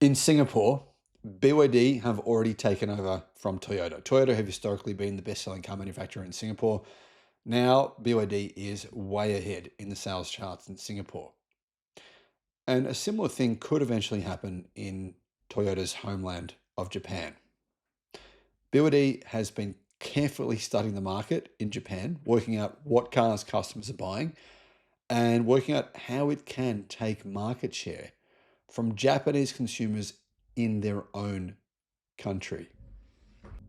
In Singapore, BYD have already taken over from Toyota. Toyota have historically been the best-selling car manufacturer in Singapore. Now, BYD is way ahead in the sales charts in Singapore. And a similar thing could eventually happen in Toyota's homeland of Japan. BYD has been carefully studying the market in Japan, working out what cars customers are buying, and working out how it can take market share from Japanese consumers in their own country.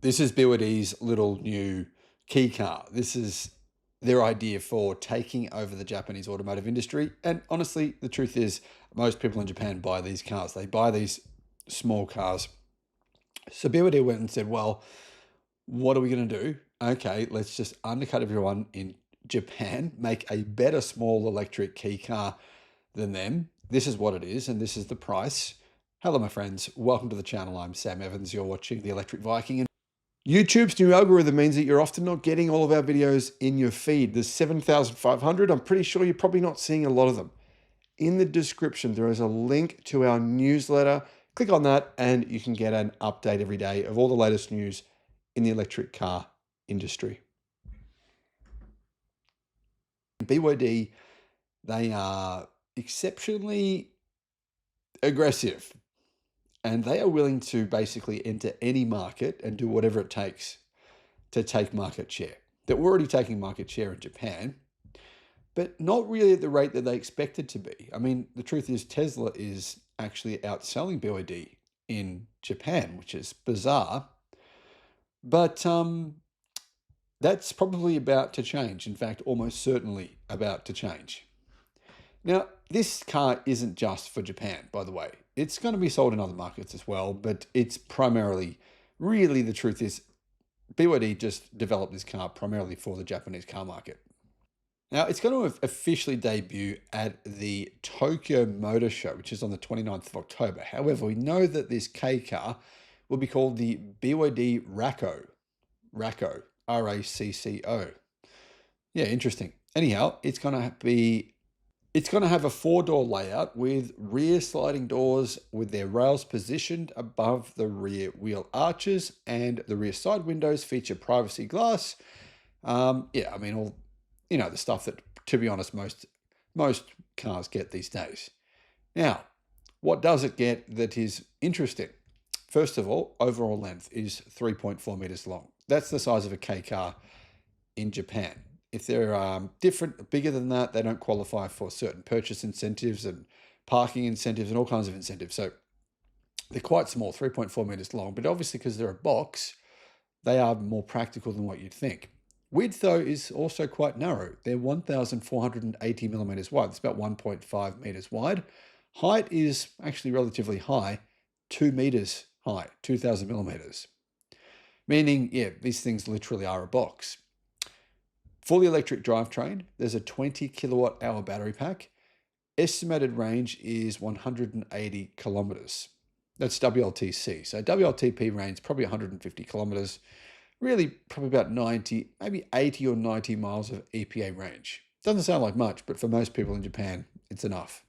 This is BYD's little new key car. This is their idea for taking over the Japanese automotive industry. And honestly, the truth is, most people in Japan buy these cars. They buy these small cars. So BYD went and said, well, what are we going to do? Okay, let's just undercut everyone in Japan, make a better small electric key car than them. This is what it is, and this is the price. Hello, my friends. Welcome to the channel. I'm Sam Evans. You're watching the Electric Viking. YouTube's new algorithm means that you're often not getting all of our videos in your feed. There's 7,500. I'm pretty sure you're probably not seeing a lot of them. In the description, there is a link to our newsletter. Click on that and you can get an update every day of all the latest news in the electric car industry. BYD, they are exceptionally aggressive. And they are willing to basically enter any market and do whatever it takes to take market share. They're already taking market share in Japan, but not really at the rate that they expected to be. I mean, the truth is Tesla is actually outselling BYD in Japan, which is bizarre. But that's probably about to change. In fact, almost certainly about to change. Now, this car isn't just for Japan, by the way. It's going to be sold in other markets as well, but it's primarily, really the truth is, BYD just developed this car primarily for the Japanese car market. Now, it's going to officially debut at the Tokyo Motor Show, which is on the 29th of October. However, we know that this K car will be called the BYD Racco. Racco, R-A-C-C-O. Yeah, interesting. Anyhow, it's going to have a four-door layout with rear sliding doors with their rails positioned above the rear wheel arches, and the rear side windows feature privacy glass. Yeah, I mean, all, the stuff that, to be honest, most cars get these days. Now, what does it get that is interesting? First of all, overall length is 3.4 meters long. That's the size of a K car in Japan. If they're bigger than that, they don't qualify for certain purchase incentives and parking incentives and all kinds of incentives. So they're quite small, 3.4 meters long, but obviously because they're a box, they are more practical than what you'd think. Width, though, is also quite narrow. They're 1,480 millimeters wide. It's about 1.5 meters wide. Height is actually relatively high, 2 meters high, 2,000 millimeters. Meaning, yeah, these things literally are a box. Fully electric drivetrain, there's a 20 kilowatt hour battery pack. Estimated range is 180 kilometers. That's WLTC. So WLTP range, probably 150 kilometers. Really, probably about 90, maybe 80 or 90 miles of EPA range. Doesn't sound like much, but for most people in Japan, it's enough.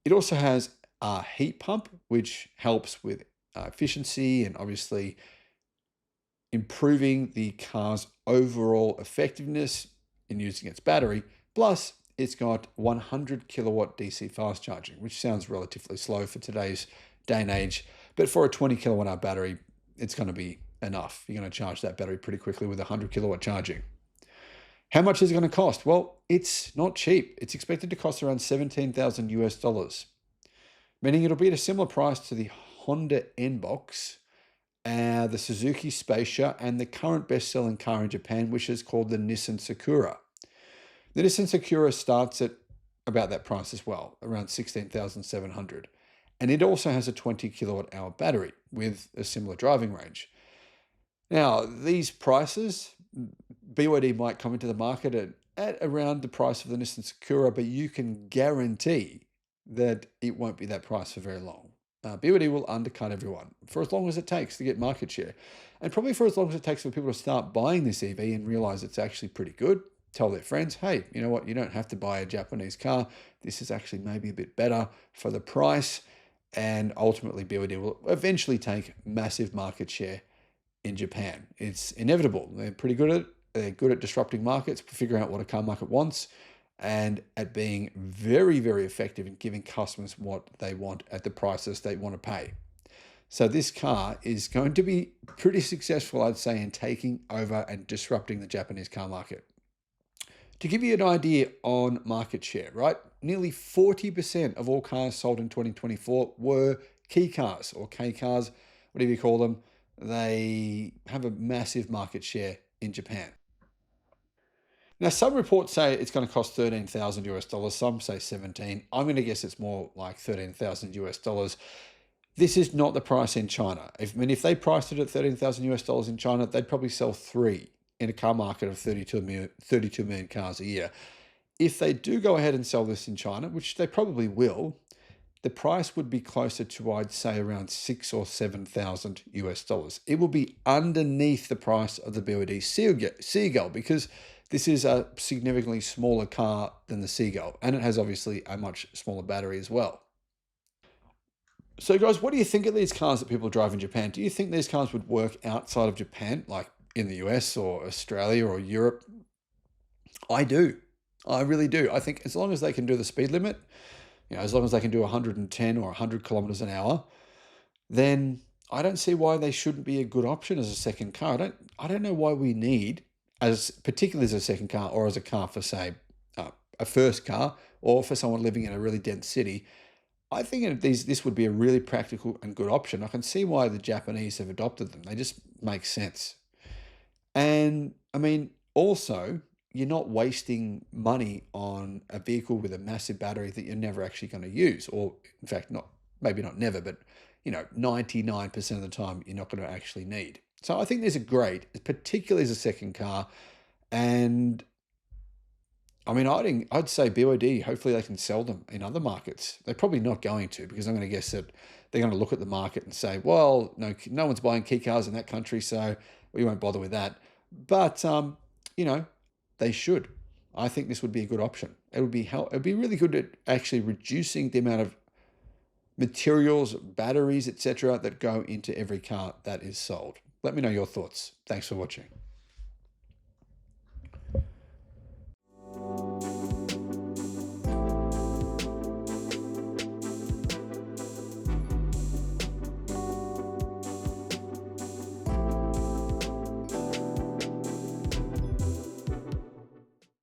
It also has a heat pump, which helps with efficiency and obviously improving the car's overall effectiveness in using its battery. Plus, it's got 100 kilowatt DC fast charging, which sounds relatively slow for today's day and age. But for a 20 kilowatt hour battery, it's going to be enough. You're going to charge that battery pretty quickly with 100 kilowatt charging. How much is it going to cost? Well, it's not cheap. It's expected to cost around 17,000 US dollars, meaning it'll be at a similar price to the Honda N-Box, the Suzuki Spacer, and the current best-selling car in Japan, which is called the Nissan Sakura. The Nissan Sakura starts at about that price as well, around 16,700. And it also has a 20 kilowatt hour battery with a similar driving range. Now, these prices, BYD might come into the market at around the price of the Nissan Sakura, but you can guarantee that it won't be that price for very long. BYD will undercut everyone for as long as it takes to get market share, and probably for as long as it takes for people to start buying this EV and realize it's actually pretty good. Tell their friends, hey, you know what? You don't have to buy a Japanese car. This is actually maybe a bit better for the price. and ultimately BYD will eventually take massive market share in Japan. It's inevitable. They're pretty good at it. They're good at disrupting markets, figuring out what a car market wants, and at being very, very effective in giving customers what they want at the prices they want to pay. So this car is going to be pretty successful, I'd say, in taking over and disrupting the Japanese car market. To give you an idea on market share, right? Nearly 40% of all cars sold in 2024 were kei cars or K cars, whatever you call them. They have a massive market share in Japan. Now, some reports say it's going to cost 13,000 US dollars. Some say 17. I'm going to guess it's more like 13,000 US dollars. This is not the price in China. If they priced it at 13,000 US dollars in China, they'd probably sell three in a car market of 32 million cars a year. If they do go ahead and sell this in China, which they probably will, the price would be closer to, I'd say, around 6,000 or 7,000 US dollars. It will be underneath the price of the BYD Seagull because this is a significantly smaller car than the Seagull, and it has obviously a much smaller battery as well. So guys, what do you think of these cars that people drive in Japan? Do you think these cars would work outside of Japan, like in the US or Australia or Europe? I do. I really do. I think as long as they can do the speed limit, as long as they can do 110 or 100 kilometers an hour, then I don't see why they shouldn't be a good option as a second car. I don't know why we need, as particularly as a second car or as a car for, say, a first car or for someone living in a really dense city. I think this would be a really practical and good option. I can see why the Japanese have adopted them. They just make sense. And I mean, also, you're not wasting money on a vehicle with a massive battery that you're never actually going to use, or in fact, maybe not never, but 99% of the time you're not going to actually need. So I think these are great, particularly as a second car. And I mean, I'd say BYD, hopefully they can sell them in other markets. They're probably not going to, because I'm going to guess that they're going to look at the market and say, well, no one's buying kei cars in that country, so we won't bother with that. But, they should. I think this would be a good option. It'd be really good at actually reducing the amount of materials, batteries, etc., that go into every car that is sold. Let me know your thoughts. Thanks for watching.